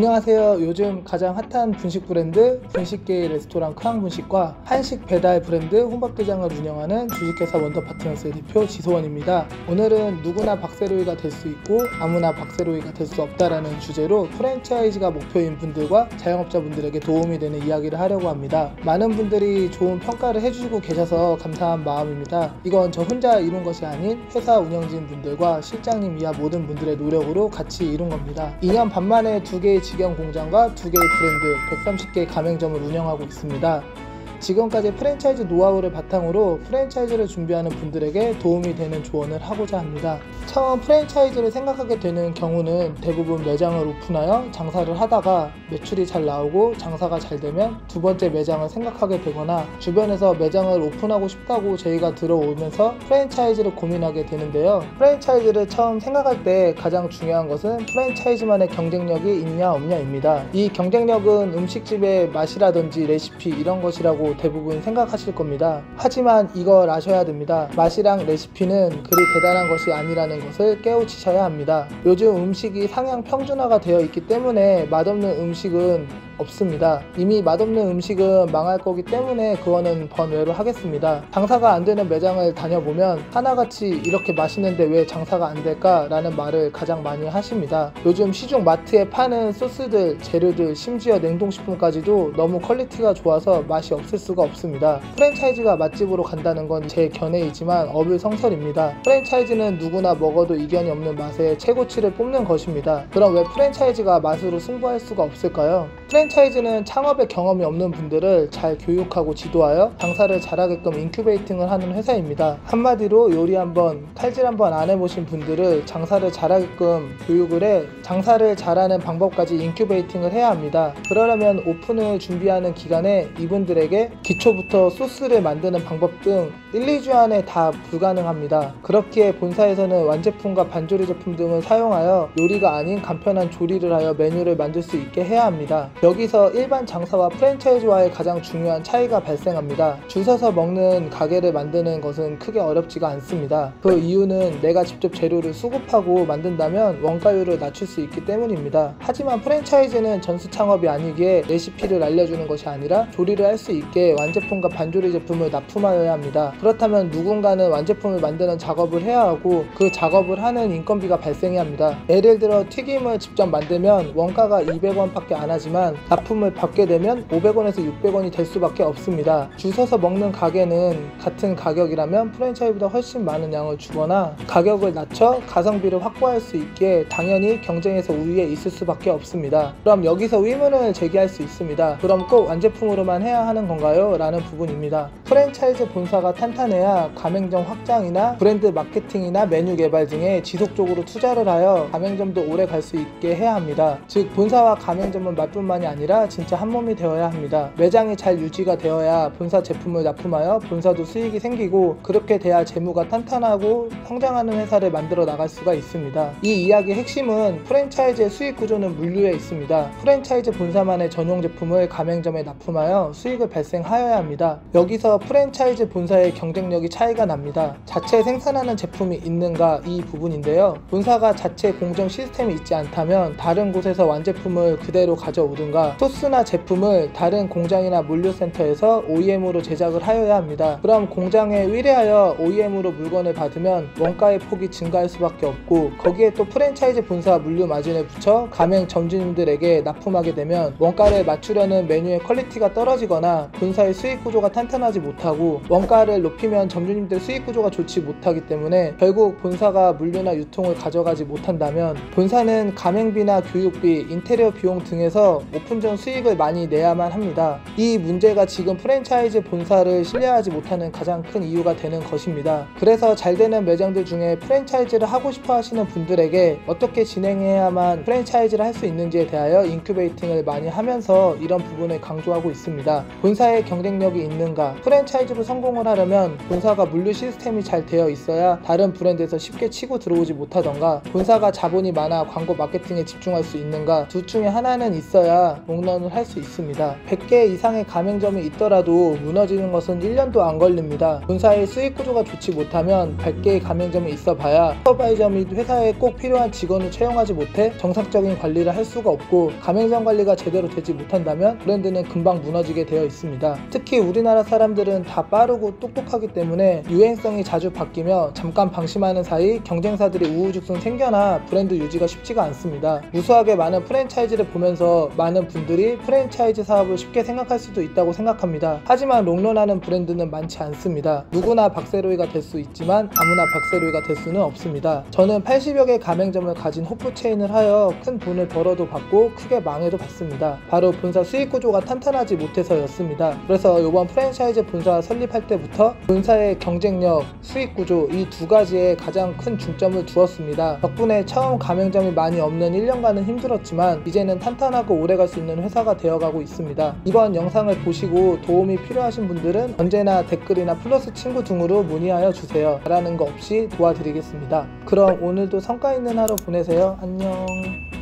안녕하세요. 요즘 가장 핫한 분식 브랜드 분식계의 레스토랑 크랑분식과 한식 배달 브랜드 혼밥대장을 운영하는 주식회사 원더파트너스의 대표 지소원입니다. 오늘은 누구나 박세로이가 될 수 있고 아무나 박세로이가 될 수 없다라는 주제로 프랜차이즈가 목표인 분들과 자영업자분들에게 도움이 되는 이야기를 하려고 합니다. 많은 분들이 좋은 평가를 해주시고 계셔서 감사한 마음입니다. 이건 저 혼자 이룬 것이 아닌 회사 운영진 분들과 실장님 이하 모든 분들의 노력으로 같이 이룬 겁니다. 2년 반 만에 2개의 직영 공장과 2개의 브랜드 130개 가맹점을 운영하고 있습니다. 지금까지 프랜차이즈 노하우를 바탕으로 프랜차이즈를 준비하는 분들에게 도움이 되는 조언을 하고자 합니다. 처음 프랜차이즈를 생각하게 되는 경우는 대부분 매장을 오픈하여 장사를 하다가 매출이 잘 나오고 장사가 잘 되면 두 번째 매장을 생각하게 되거나 주변에서 매장을 오픈하고 싶다고 제의가 들어오면서 프랜차이즈를 고민하게 되는데요. 프랜차이즈를 처음 생각할 때 가장 중요한 것은 프랜차이즈만의 경쟁력이 있냐 없냐입니다. 이 경쟁력은 음식집의 맛이라든지 레시피 이런 것이라고 대부분 생각하실 겁니다. 하지만 이걸 아셔야 됩니다. 맛이랑 레시피는 그리 대단한 것이 아니라는 것을 깨우치셔야 합니다. 요즘 음식이 상향 평준화가 되어 있기 때문에 맛없는 음식은 없습니다. 이미 맛없는 음식은 망할 거기 때문에 그거는 번외로 하겠습니다. 장사가 안 되는 매장을 다녀보면 하나같이 이렇게 맛있는데 왜 장사가 안 될까? 라는 말을 가장 많이 하십니다. 요즘 시중 마트에 파는 소스들, 재료들, 심지어 냉동식품까지도 너무 퀄리티가 좋아서 맛이 없을 수가 없습니다. 프랜차이즈가 맛집으로 간다는 건 제 견해이지만 어불성설입니다. 프랜차이즈는 누구나 먹어도 이견이 없는 맛의 최고치를 뽑는 것입니다. 그럼 왜 프랜차이즈가 맛으로 승부할 수가 없을까요? 프랜차이즈는 창업의 경험이 없는 분들을 잘 교육하고 지도하여 장사를 잘하게끔 인큐베이팅을 하는 회사입니다. 한마디로 요리 한번, 칼질 한번 안 해보신 분들을 장사를 잘하게끔 교육을 해 장사를 잘하는 방법까지 인큐베이팅을 해야 합니다. 그러려면 오픈을 준비하는 기간에 이분들에게 기초부터 소스를 만드는 방법 등 1, 2주 안에 다 불가능합니다. 그렇기에 본사에서는 완제품과 반조리 제품 등을 사용하여 요리가 아닌 간편한 조리를 하여 메뉴를 만들 수 있게 해야 합니다. 여기서 일반 장사와 프랜차이즈와의 가장 중요한 차이가 발생합니다. 줄 서서 먹는 가게를 만드는 것은 크게 어렵지가 않습니다. 그 이유는 내가 직접 재료를 수급하고 만든다면 원가율을 낮출 수 있기 때문입니다. 하지만 프랜차이즈는 전수 창업이 아니기에 레시피를 알려주는 것이 아니라 조리를 할 수 있게 완제품과 반조리 제품을 납품하여야 합니다. 그렇다면 누군가는 완제품을 만드는 작업을 해야 하고 그 작업을 하는 인건비가 발생해야 합니다. 예를 들어 튀김을 직접 만들면 원가가 200원 밖에 안 하지만 납품을 받게 되면 500원에서 600원이 될 수밖에 없습니다. 줄 서서 먹는 가게는 같은 가격이라면 프랜차이즈보다 훨씬 많은 양을 주거나 가격을 낮춰 가성비를 확보할 수 있게 당연히 경쟁에서 우위에 있을 수밖에 없습니다. 그럼 여기서 의문을 제기할 수 있습니다. 그럼 꼭 완제품으로만 해야 하는 건가요? 라는 부분입니다. 프랜차이즈 본사가 탄탄해야 가맹점 확장이나 브랜드 마케팅이나 메뉴 개발 등에 지속적으로 투자를 하여 가맹점도 오래 갈 수 있게 해야 합니다. 즉 본사와 가맹점은 말뿐만이 아니라 진짜 한 몸이 되어야 합니다. 매장이 잘 유지가 되어야 본사 제품을 납품하여 본사도 수익이 생기고 그렇게 돼야 재무가 탄탄하고 성장하는 회사를 만들어 나갈 수가 있습니다. 이 이야기의 핵심은 프랜차이즈의 수익 구조는 물류에 있습니다. 프랜차이즈 본사만의 전용 제품을 가맹점에 납품하여 수익을 발생하여야 합니다. 여기서 프랜차이즈 본사의 경쟁력이 차이가 납니다. 자체 생산하는 제품이 있는가 이 부분인데요. 본사가 자체 공정 시스템이 있지 않다면 다른 곳에서 완제품을 그대로 가져오든가 소스나 제품을 다른 공장이나 물류센터에서 OEM으로 제작을 하여야 합니다. 그럼 공장에 의뢰하여 OEM으로 물건을 받으면 원가의 폭이 증가할 수밖에 없고 거기에 또 프랜차이즈 본사 물류 마진을 붙여 가맹 점주님들에게 납품하게 되면 원가를 맞추려는 메뉴의 퀄리티가 떨어지거나 본사의 수익 구조가 탄탄하지 못하고 원가를 높이면 점주님들 수익 구조가 좋지 못하기 때문에 결국 본사가 물류나 유통을 가져가지 못한다면 본사는 가맹비나 교육비, 인테리어 비용 등에서 오픈 전 수익을 많이 내야만 합니다. 이 문제가 지금 프랜차이즈 본사를 신뢰하지 못하는 가장 큰 이유가 되는 것입니다. 그래서 잘 되는 매장들 중에 프랜차이즈를 하고 싶어 하시는 분들에게 어떻게 진행해야만 프랜차이즈를 할 수 있는지에 대하여 인큐베이팅을 많이 하면서 이런 부분을 강조하고 있습니다. 본사의 경쟁력이 있는가? 프랜차이즈로 성공을 하려면 본사가 물류 시스템이 잘 되어 있어야 다른 브랜드에서 쉽게 치고 들어오지 못하던가 본사가 자본이 많아 광고 마케팅에 집중할 수 있는가? 둘 중에 하나는 있어야 해야 롱런을 할 수 있습니다. 100개 이상의 가맹점이 있더라도 무너지는 것은 1년도 안 걸립니다. 본사의 수익 구조가 좋지 못하면 100개의 가맹점이 있어 봐야 슈퍼바이저 및 회사에 꼭 필요한 직원을 채용하지 못해 정상적인 관리를 할 수가 없고, 가맹점 관리가 제대로 되지 못한다면 브랜드는 금방 무너지게 되어 있습니다. 특히 우리나라 사람들은 다 빠르고 똑똑하기 때문에 유행성이 자주 바뀌며 잠깐 방심하는 사이 경쟁사들이 우후죽순 생겨나 브랜드 유지가 쉽지가 않습니다. 무수하게 많은 프랜차이즈를 보면서 많은 분들이 프랜차이즈 사업을 쉽게 생각할 수도 있다고 생각합니다. 하지만 롱런하는 브랜드는 많지 않습니다. 누구나 박세로이가 될 수 있지만 아무나 박세로이가 될 수는 없습니다. 저는 80여 개 가맹점을 가진 호프체인을 하여 큰 돈을 벌어도 받고 크게 망해도 받습니다. 바로 본사 수익 구조가 탄탄하지 못해서였습니다. 그래서 이번 프랜차이즈 본사 설립할 때부터 본사의 경쟁력, 수익 구조 이 두 가지에 가장 큰 중점을 두었습니다. 덕분에 처음 가맹점이 많이 없는 1년간은 힘들었지만 이제는 탄탄하고 오래갈 수 있는 회사가 되어가고 있습니다. 이번 영상을 보시고 도움이 필요하신 분들은 언제나 댓글이나 플러스 친구 등으로 문의하여 주세요. 바라는 거 없이 도와드리겠습니다. 그럼 오늘도 성과 있는 하루 보내세요. 안녕.